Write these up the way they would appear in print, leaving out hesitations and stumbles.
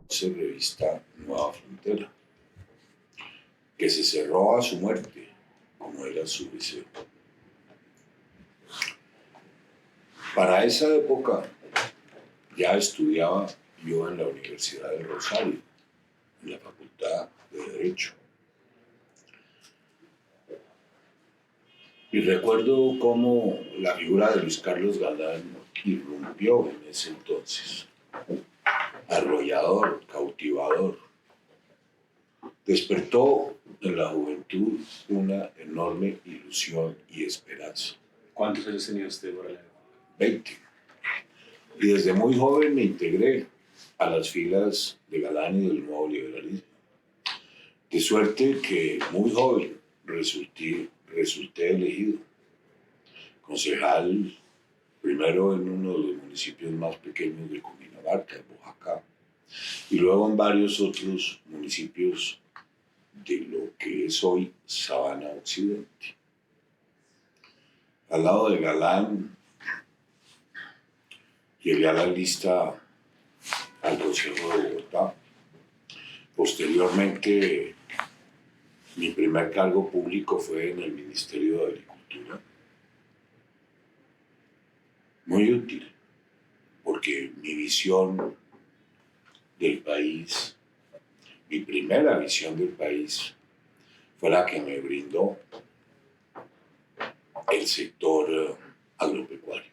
revista Nueva Frontera, que se cerró a su muerte, como era su deseo. Para esa época ya estudiaba yo en la Universidad del Rosario, en la Facultad de Derecho. Y recuerdo cómo la figura de Luis Carlos Galán irrumpió en ese entonces. Arrollador, cautivador. Despertó en la juventud una enorme ilusión y esperanza. ¿Cuántos años tenía usted por allá? 20. Y desde muy joven me integré a las filas de Galán y del nuevo liberalismo. De suerte que muy joven resulté elegido concejal, primero en uno de los municipios más pequeños de Cundinamarca, Oaxaca, y luego en varios otros municipios de lo que es hoy Sabana Occidente. Al lado de Galán, llegué a la lista al Consejo de Bogotá. Posteriormente, mi primer cargo público fue en el Ministerio de Agricultura. Muy útil, porque mi visión del país, mi primera visión del país, fue la que me brindó el sector agropecuario.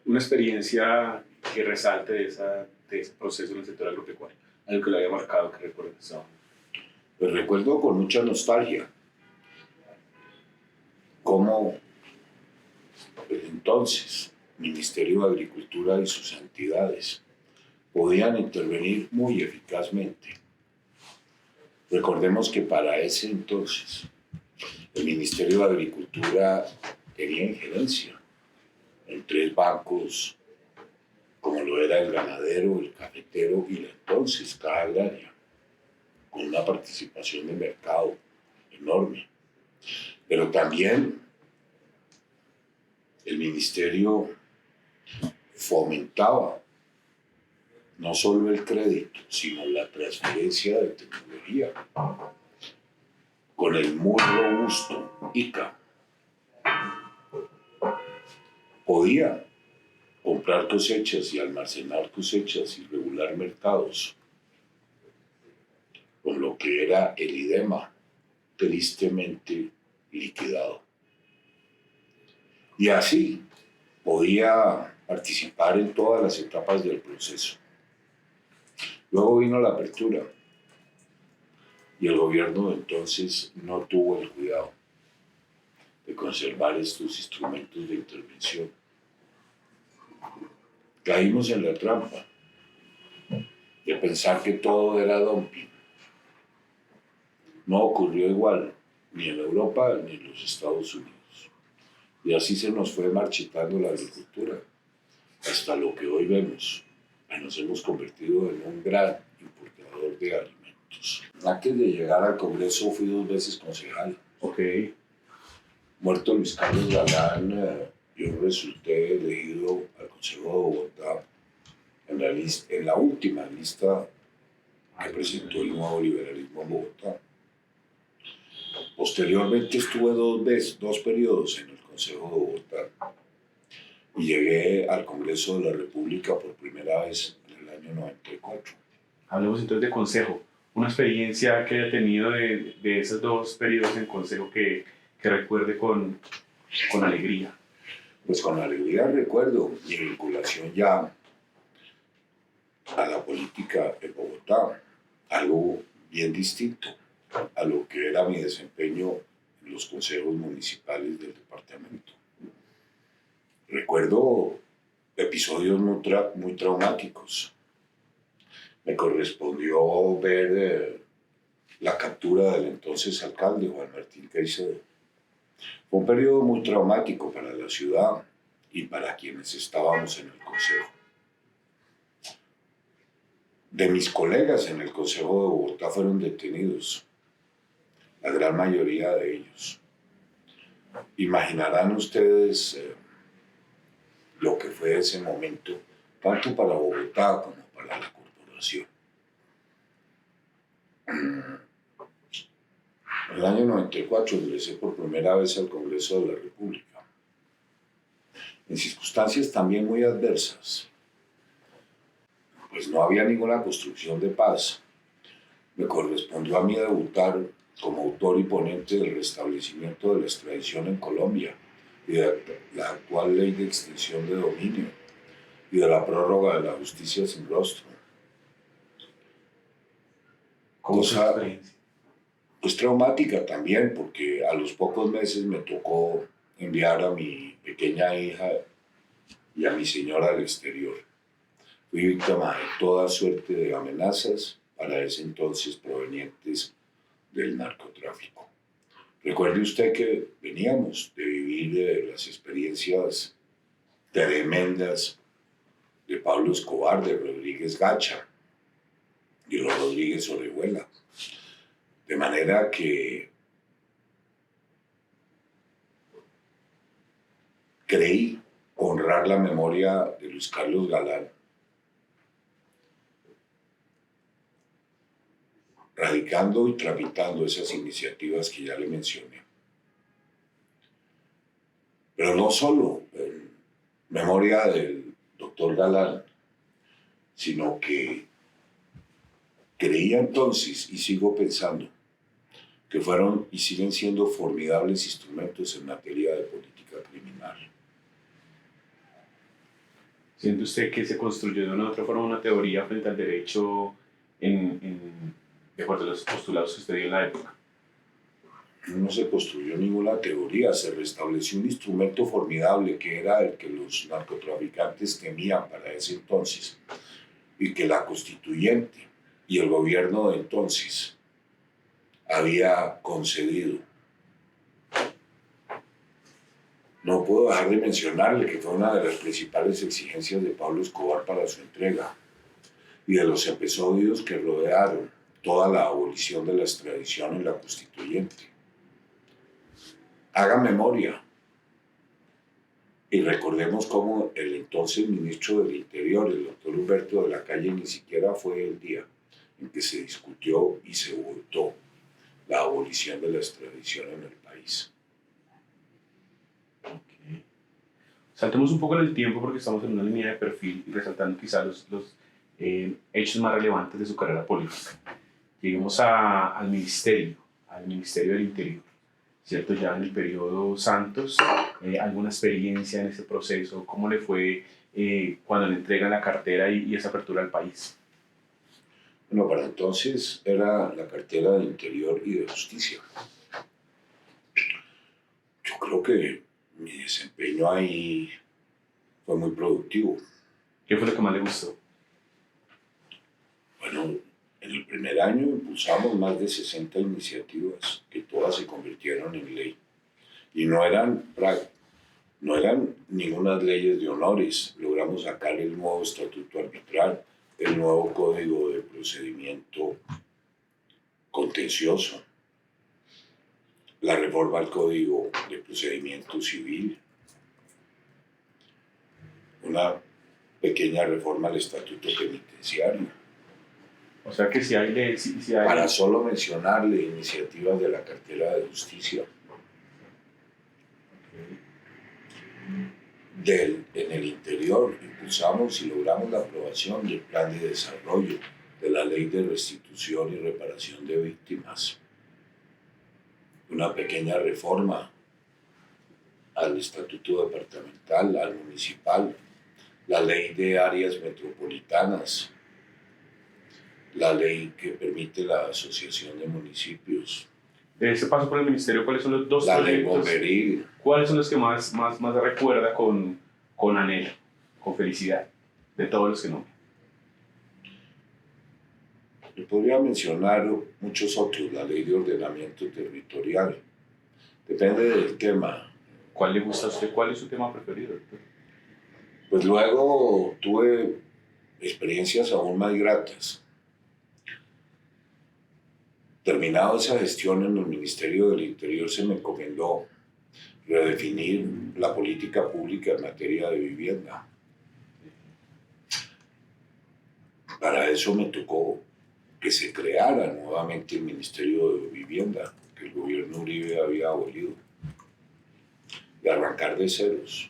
Una experiencia que resalte de ese proceso en el sector agropecuario, algo que le haya marcado, que recuerde eso. Pues recuerdo con mucha nostalgia cómo entonces Ministerio de Agricultura y sus entidades podían intervenir muy eficazmente. Recordemos que para ese entonces el Ministerio de Agricultura tenía injerencia en 3 bancos, como lo era el ganadero, el cafetero y la entonces Caja Agraria, con una participación de mercado enorme. Pero también el ministerio fomentaba no solo el crédito, sino la transferencia de tecnología con el muy robusto ICA. Podía comprar cosechas y almacenar cosechas y regular mercados, con lo que era el IDEMA tristemente liquidado. Y así podía participar en todas las etapas del proceso. Luego vino la apertura y el gobierno de entonces no tuvo el cuidado de conservar estos instrumentos de intervención. Caímos en la trampa de pensar que todo era dumping. No ocurrió igual ni en Europa ni en los Estados Unidos. Y así se nos fue marchitando la agricultura hasta lo que hoy vemos. Nos hemos convertido en un gran importador de alimentos. Antes de llegar al Congreso fui 2 veces concejal. Ok. Muerto Luis Carlos Galán, yo resulté elegido al Consejo de Bogotá en la última lista que presentó el nuevo liberalismo en Bogotá. Posteriormente estuve 2 periodos en el Consejo de Bogotá y llegué al Congreso de la República por primera vez en el año 94. Hablemos entonces de consejo. Una experiencia que haya tenido de esos 2 periodos en consejo que recuerde con alegría. Pues con alegría recuerdo mi vinculación ya a la política en Bogotá, algo bien distinto a lo que era mi desempeño en los consejos municipales del departamento. Recuerdo episodios muy traumáticos. Me correspondió ver la captura del entonces alcalde Juan Martín Caicedo. Fue un periodo muy traumático para la ciudad y para quienes estábamos en el consejo. De mis colegas en el Consejo de Bogotá fueron detenidos, la gran mayoría de ellos. Imaginarán ustedes lo que fue ese momento, tanto para Bogotá como para la corporación. En el año 94 ingresé por primera vez al Congreso de la República, en circunstancias también muy adversas, pues no había ninguna construcción de paz. Me correspondió a mí debutar como autor y ponente del restablecimiento de la extradición en Colombia y de la actual ley de extinción de dominio y de la prórroga de la justicia sin rostro. ¿Cómo fue su Cosa experiencia? pues traumática también, porque a los pocos meses me tocó enviar a mi pequeña hija y a mi señora al exterior. Fui víctima de toda suerte de amenazas, para ese entonces provenientes del narcotráfico. Recuerde usted que veníamos de vivir las experiencias tremendas de Pablo Escobar, de Rodríguez Gacha y de Rodríguez Orejuela. De manera que creí honrar la memoria de Luis Carlos Galán, radicando y tramitando esas iniciativas que ya le mencioné. Pero no solo en memoria del doctor Galán, sino que creía entonces, y sigo pensando, que fueron y siguen siendo formidables instrumentos en materia de política criminal. ¿Siente usted que se construyó de una u otra forma una teoría frente al derecho de acuerdo a los postulados que usted dio en la época? No se construyó ninguna teoría, se restableció un instrumento formidable que era el que los narcotraficantes temían para ese entonces y que la constituyente y el gobierno de entonces había concedido. No puedo dejar de mencionarle que fue una de las principales exigencias de Pablo Escobar para su entrega y de los episodios que rodearon toda la abolición de la extradición en la constituyente. Haga memoria y recordemos cómo el entonces ministro del Interior, el doctor Humberto de la Calle, ni siquiera fue el día en que se discutió y se votó la abolición de la extradición en el país. Okay. Saltemos un poco en el tiempo porque estamos en una línea de perfil y resaltando quizás los hechos más relevantes de su carrera política. Lleguemos al Ministerio del Interior, ¿cierto? Ya en el periodo Santos, alguna experiencia en ese proceso, ¿cómo le fue cuando le entregan la cartera y esa apertura al país? Bueno, para entonces era la cartera de Interior y de Justicia. Yo creo que mi desempeño ahí fue muy productivo. ¿Qué fue lo que más le gustó? Bueno, en el primer año impulsamos más de 60 iniciativas que todas se convirtieron en ley. Y no eran ninguna leyes de honores. Logramos sacar el nuevo estatuto arbitral, el nuevo código de procedimiento contencioso, la reforma al código de procedimiento civil, una pequeña reforma al estatuto penitenciario. O sea que si hay... Para solo mencionarle iniciativas de la cartera de Justicia. En el Interior impulsamos y logramos la aprobación del Plan de Desarrollo, de la Ley de Restitución y Reparación de Víctimas, una pequeña reforma al Estatuto Departamental, al Municipal, la Ley de Áreas Metropolitanas, la ley que permite la asociación de municipios. De ese paso por el ministerio, ¿cuáles son los dos la ley proyectos? bomberil. ¿Cuáles son los que más recuerda con anhelo, con felicidad, de todos los que no? Le podría mencionar muchos otros, la ley de ordenamiento territorial. Depende del tema. ¿Cuál le gusta a usted? ¿Cuál es su tema preferido? Pues luego tuve experiencias aún más gratas. Terminado esa gestión en el Ministerio del Interior, se me encomendó redefinir la política pública en materia de vivienda. Para eso me tocó que se creara nuevamente el Ministerio de Vivienda, que el gobierno Uribe había abolido, de arrancar de ceros.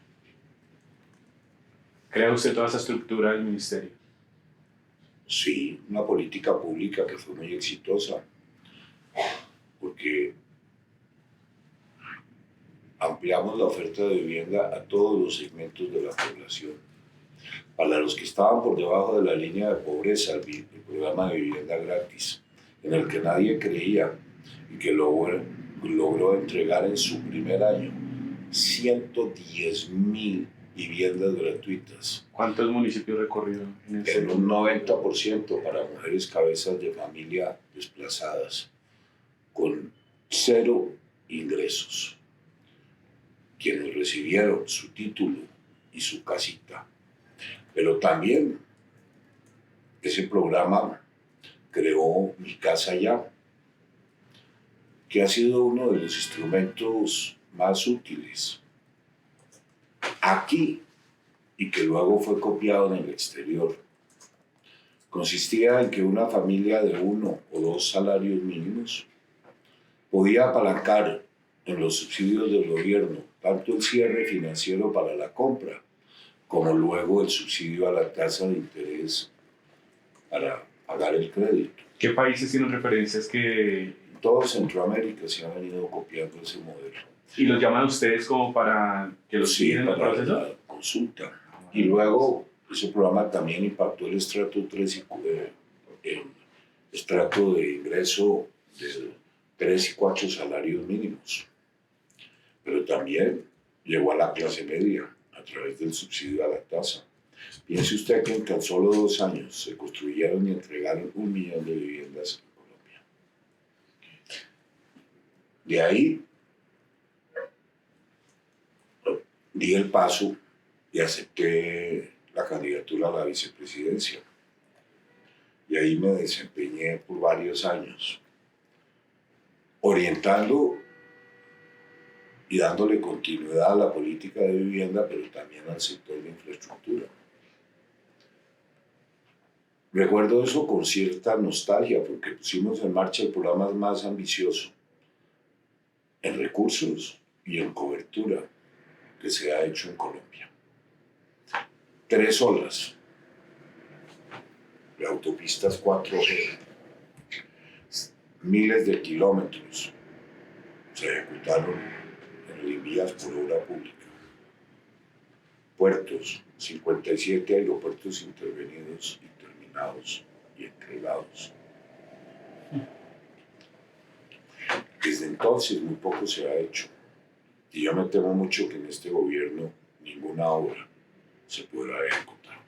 ¿Crea usted toda esa estructura del ministerio? Sí, una política pública que fue muy exitosa, porque ampliamos la oferta de vivienda a todos los segmentos de la población. Para los que estaban por debajo de la línea de pobreza, el programa de vivienda gratis, en el que nadie creía y que logró entregar en su primer año 110.000 viviendas gratuitas. ¿Cuántos municipios recorrió en ese? En un 90% para mujeres cabezas de familia desplazadas, con 0 ingresos, quienes recibieron su título y su casita. Pero también ese programa creó Mi Casa Ya, que ha sido uno de los instrumentos más útiles aquí y que luego fue copiado en el exterior. Consistía en que una familia de 1 o 2 salarios mínimos podía apalancar en los subsidios del gobierno tanto el cierre financiero para la compra como luego el subsidio a la tasa de interés para pagar el crédito. ¿Qué países tienen referencias que...? Todo Centroamérica se ha venido copiando ese modelo. ¿Y los llaman ustedes como para que los Sí, sigan en el para proceso? la consulta. Y luego ese programa también impactó el estrato 3 el estrato de ingreso de 3 y 4 salarios mínimos. Pero también llegó a la clase media a través del subsidio a la tasa. Piense usted que en tan solo 2 años se construyeron y entregaron 1 millón de viviendas en Colombia. De ahí di el paso y acepté la candidatura a la vicepresidencia. Y ahí me desempeñé por varios años, orientando y dándole continuidad a la política de vivienda, pero también al sector de infraestructura. Recuerdo eso con cierta nostalgia, porque pusimos en marcha el programa más ambicioso en recursos y en cobertura que se ha hecho en Colombia. 3 olas de autopistas 4G, miles de kilómetros se ejecutaron en vías por obra pública. Puertos, 57 aeropuertos intervenidos y terminados y entregados. Desde entonces muy poco se ha hecho y yo me temo mucho que en este gobierno ninguna obra se podrá ejecutar.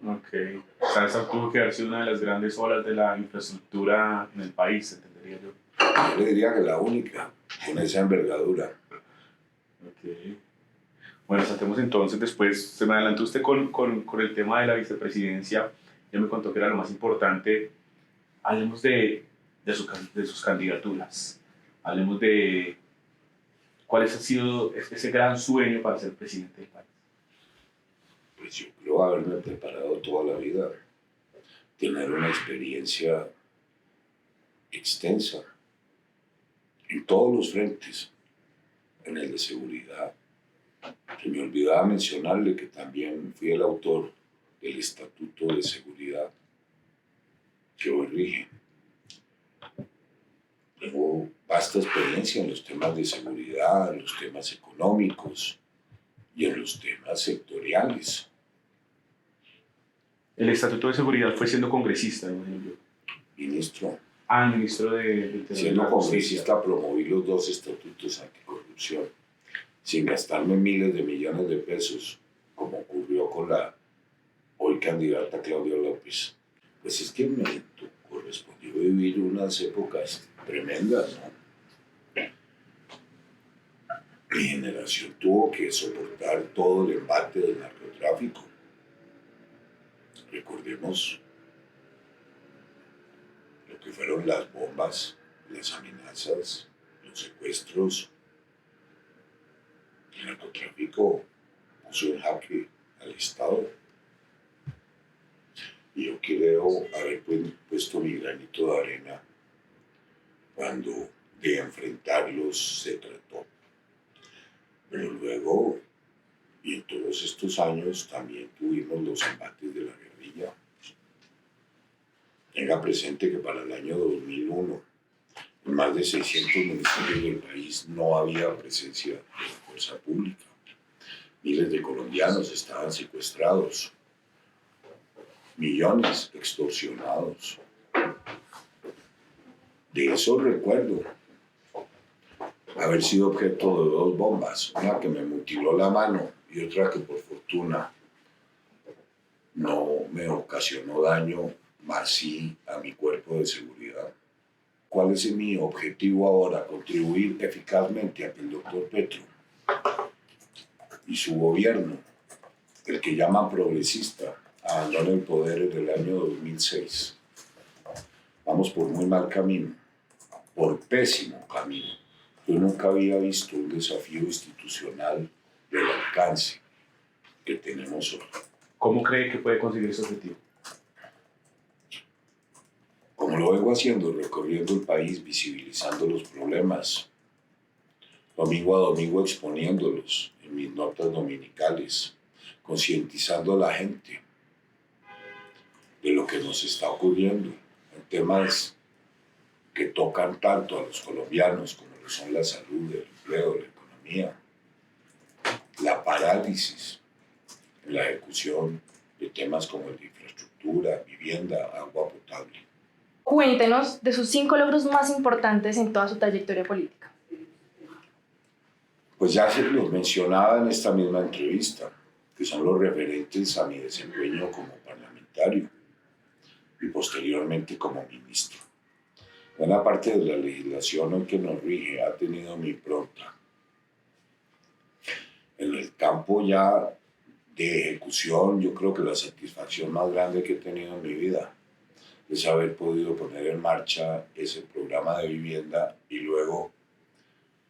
Ok. O sea, esa tuvo que haber sido una de las grandes olas de la infraestructura en el país, entendería yo. Yo le diría que la única, con esa envergadura. Ok. Bueno, saltemos entonces, después se me adelantó usted con el tema de la vicepresidencia, ya me contó que era lo más importante. Hablemos de sus candidaturas, hablemos de cuál ha sido ese gran sueño para ser presidente del país. Pues yo creo haberme preparado toda la vida, tener una experiencia extensa en todos los frentes, en el de seguridad. Se me olvidaba mencionarle que también fui el autor del Estatuto de Seguridad que hoy rige. Tengo vasta experiencia en los temas de seguridad, en los temas económicos y en los temas sectoriales. El Estatuto de Seguridad fue siendo congresista, imagino yo. Ministro, Ministro de siendo congresista promoví los 2 estatutos anticorrupción, sin gastarme miles de millones de pesos, como ocurrió con la hoy candidata Claudia López. Pues es que me correspondió vivir unas épocas tremendas, ¿no? Mi generación tuvo que soportar todo el embate del narcotráfico. Recordemos lo que fueron las bombas, las amenazas, los secuestros. El narcotráfico puso en jaque al Estado. Y yo creo haber puesto mi granito de arena cuando de enfrentarlos se trató. Pero luego, y en todos estos años, también tuvimos los embates de la guerrilla. Tenga presente que para el año 2001, en más de 600 municipios del país no había presencia de la fuerza pública. Miles de colombianos estaban secuestrados, millones extorsionados. De eso recuerdo haber sido objeto de 2 bombas, una que me mutiló la mano y otra que por fortuna no me ocasionó daño, más sí a mi cuerpo de seguridad. ¿Cuál es mi objetivo ahora? Contribuir eficazmente a que el doctor Petro y su gobierno, el que llaman progresista, abandone el poder en el año 2006. Vamos por muy mal camino, por pésimo camino. Yo nunca había visto un desafío institucional del alcance que tenemos hoy. ¿Cómo cree que puede conseguir ese objetivo? Como lo vengo haciendo, recorriendo el país, visibilizando los problemas, domingo a domingo exponiéndolos en mis notas dominicales, concientizando a la gente de lo que nos está ocurriendo en temas que tocan tanto a los colombianos como lo son la salud, el empleo, la economía, la parálisis en la ejecución de temas como el de infraestructura, vivienda, agua potable. Cuéntenos de sus 5 logros más importantes en toda su trayectoria política. Pues ya se los mencionaba en esta misma entrevista, que son los referentes a mi desempeño como parlamentario y posteriormente como ministro. Buena parte de la legislación hoy que nos rige ha tenido mi impronta. En el campo ya de ejecución, yo creo que la satisfacción más grande que he tenido en mi vida es haber podido poner en marcha ese programa de vivienda y luego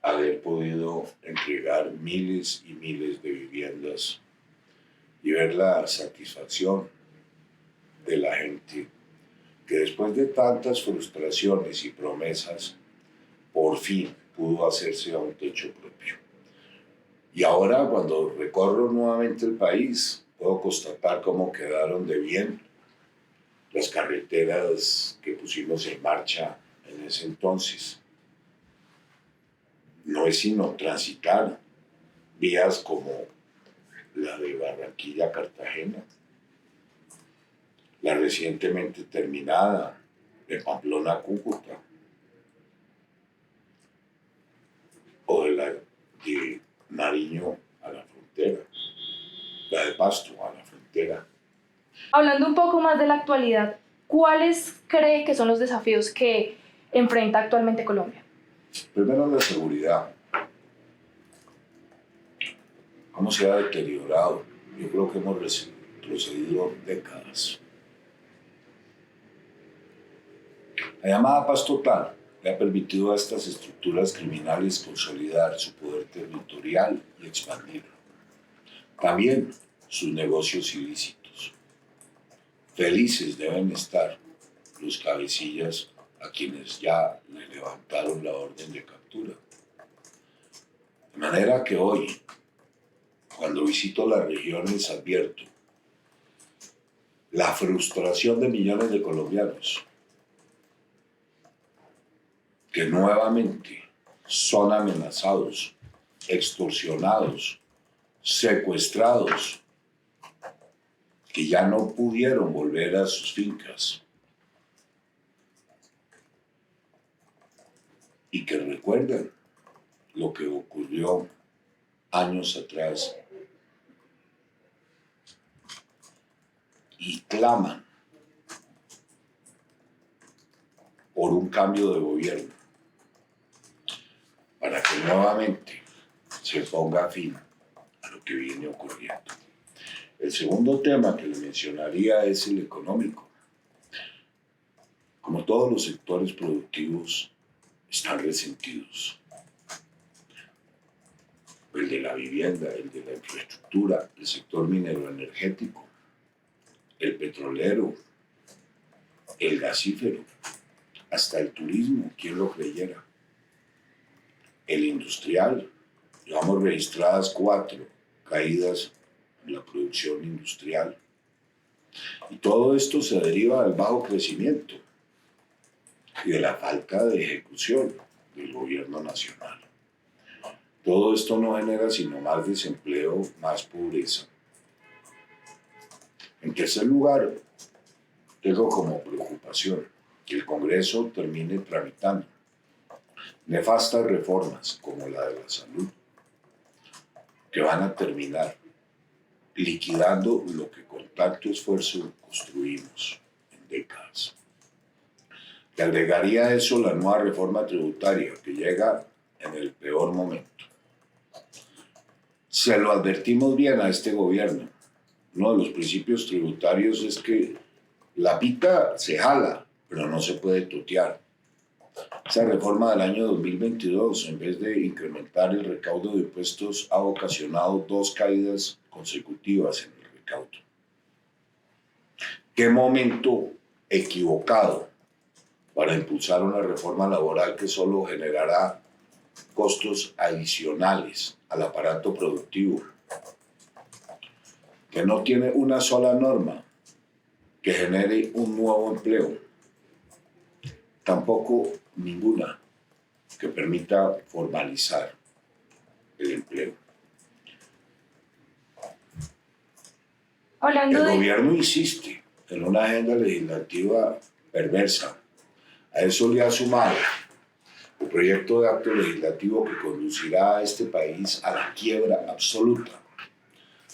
haber podido entregar miles y miles de viviendas y ver la satisfacción de la gente que después de tantas frustraciones y promesas, por fin pudo hacerse a un techo propio. Y ahora cuando recorro nuevamente el país, puedo constatar cómo quedaron de bien las carreteras que pusimos en marcha en ese entonces. No es sino transitar vías como la de Barranquilla a Cartagena, la recientemente terminada de Pamplona a Cúcuta, o de la de Nariño a la frontera, la de Pasto a la frontera. Hablando un poco más de la actualidad, ¿cuáles cree que son los desafíos que enfrenta actualmente Colombia? Primero la seguridad. ¿Cómo se ha deteriorado? Yo creo que hemos retrocedido décadas. La llamada paz total le ha permitido a estas estructuras criminales consolidar su poder territorial y expandirlo. También sus negocios ilícitos. Felices deben estar los cabecillas a quienes ya le levantaron la orden de captura. De manera que hoy, cuando visito las regiones, advierto la frustración de millones de colombianos que nuevamente son amenazados, extorsionados, secuestrados, que ya no pudieron volver a sus fincas y que recuerdan lo que ocurrió años atrás y claman por un cambio de gobierno para que nuevamente se ponga fin a lo que viene ocurriendo. El segundo tema que le mencionaría es el económico. Como todos los sectores productivos están resentidos. El de la vivienda, el de la infraestructura, el sector minero energético, el petrolero, el gasífero, hasta el turismo, quién lo creyera, el industrial, llevamos registradas 4 caídas en la producción industrial. Y todo esto se deriva del bajo crecimiento y de la falta de ejecución del gobierno nacional. Todo esto no genera sino más desempleo, más pobreza. En tercer lugar, tengo como preocupación que el Congreso termine tramitando nefastas reformas como la de la salud, que van a terminar liquidando lo que con tanto esfuerzo construimos en décadas. Le agregaría a eso la nueva reforma tributaria que llega en el peor momento. Se lo advertimos bien a este gobierno. Uno de los principios tributarios es que la pita se jala, pero no se puede tutear. Esa reforma del año 2022, en vez de incrementar el recaudo de impuestos, ha ocasionado 2 caídas consecutivas en el recaudo. ¿Qué momento equivocado para impulsar una reforma laboral que solo generará costos adicionales al aparato productivo, que no tiene una sola norma que genere un nuevo empleo, tampoco ninguna que permita formalizar el empleo? El gobierno insiste en una agenda legislativa perversa. A eso le ha sumado el proyecto de acto legislativo que conducirá a este país a la quiebra absoluta,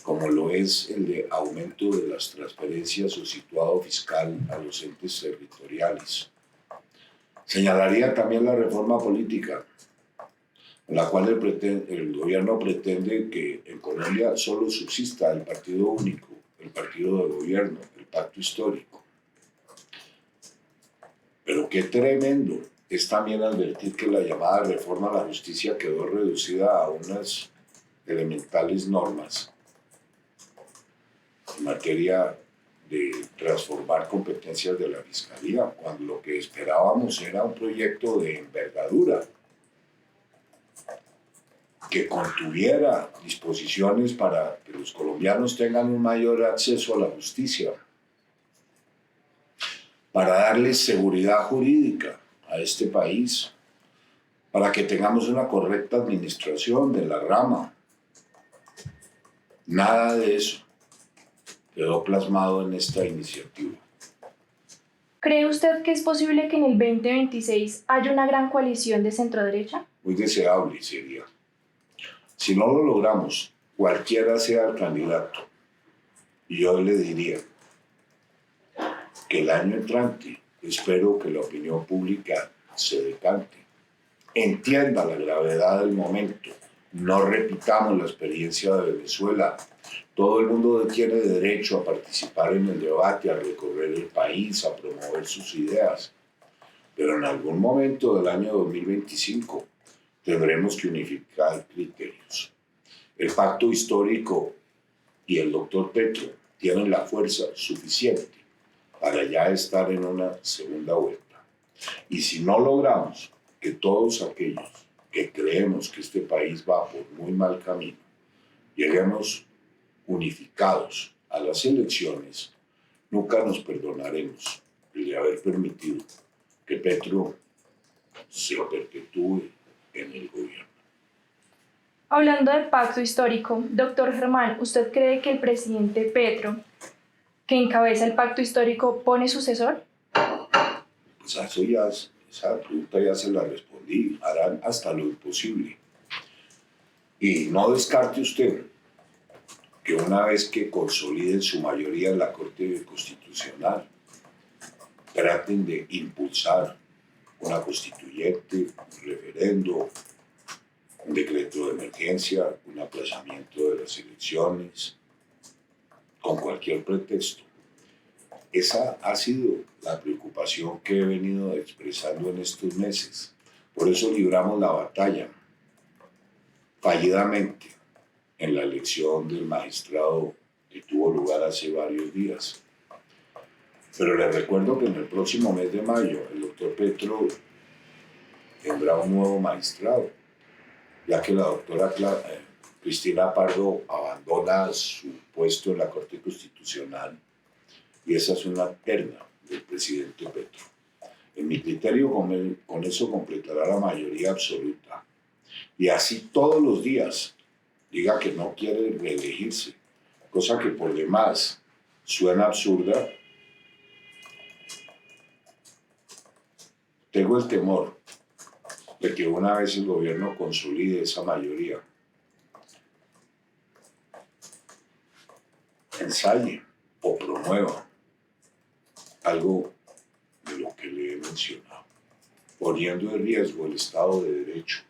como lo es el de aumento de las transferencias o situado fiscal a los entes territoriales. Señalaría también la reforma política, en la cual el gobierno pretende que en Colombia solo subsista el partido único, el partido de gobierno, el pacto histórico. Pero qué tremendo es también advertir que la llamada reforma a la justicia quedó reducida a unas elementales normas en materia de transformar competencias de la Fiscalía, cuando lo que esperábamos era un proyecto de envergadura que contuviera disposiciones para que los colombianos tengan un mayor acceso a la justicia, para darles seguridad jurídica a este país, para que tengamos una correcta administración de la rama. Nada de eso quedó plasmado en esta iniciativa. ¿Cree usted que es posible que en el 2026 haya una gran coalición de centro-derecha? Muy deseable sería. Si no lo logramos, cualquiera sea el candidato, yo le diría que el año entrante espero que la opinión pública se decante, entienda la gravedad del momento, no repitamos la experiencia de Venezuela. Todo el mundo tiene derecho a participar en el debate, a recorrer el país, a promover sus ideas, pero en algún momento del año 2025 tendremos que unificar criterios. El pacto histórico y el doctor Petro tienen la fuerza suficiente para ya estar en una segunda vuelta. Y si no logramos que todos aquellos que creemos que este país va por muy mal camino, lleguemos unificados a las elecciones, nunca nos perdonaremos el de haber permitido que Petro se perpetúe en el gobierno. Hablando del pacto histórico, doctor Germán, ¿usted cree que el presidente Petro, que encabeza el pacto histórico, pone sucesor? Pues esa pregunta ya se la respondí. Harán hasta lo imposible. Y no descarte usted que una vez que consoliden su mayoría en la Corte Constitucional, traten de impulsar una constituyente, un referendo, un decreto de emergencia, un aplazamiento de las elecciones, con cualquier pretexto. Esa ha sido la preocupación que he venido expresando en estos meses. Por eso libramos la batalla fallidamente en la elección del magistrado que tuvo lugar hace varios días. Pero les recuerdo que en el próximo mes de mayo el doctor Petro tendrá un nuevo magistrado, ya que la doctora Cristina Pardo abandona su puesto en la Corte Constitucional y esa es una terna del presidente Petro. En mi criterio, con eso completará la mayoría absoluta. Y así todos los días diga que no quiere reelegirse, cosa que por demás suena absurda. Tengo el temor de que una vez el gobierno consolide esa mayoría, ensaye o promueva algo de lo que le he mencionado, poniendo en riesgo el Estado de Derecho.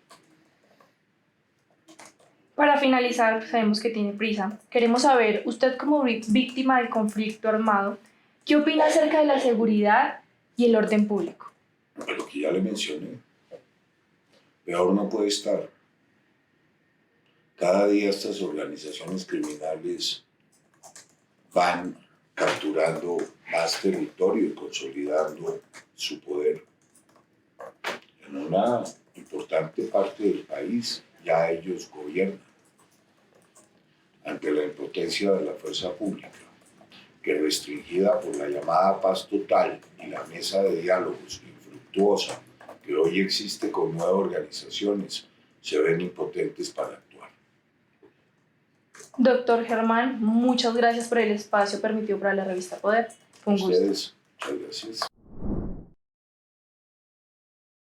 Para finalizar, sabemos que tiene prisa. Queremos saber, usted como víctima del conflicto armado, ¿qué opina acerca de la seguridad y el orden público? Lo que ya le mencioné, peor no puede estar. Cada día estas organizaciones criminales van capturando más territorio y consolidando su poder. En una importante parte del país ya ellos gobiernan. Ante la impotencia de la fuerza pública, que restringida por la llamada paz total y la mesa de diálogos infructuosa que hoy existe con 9 organizaciones, se ven impotentes para actuar. Doctor Germán, muchas gracias por el espacio permitido para la revista Poder. Fue un gusto. Ustedes, muchas gracias.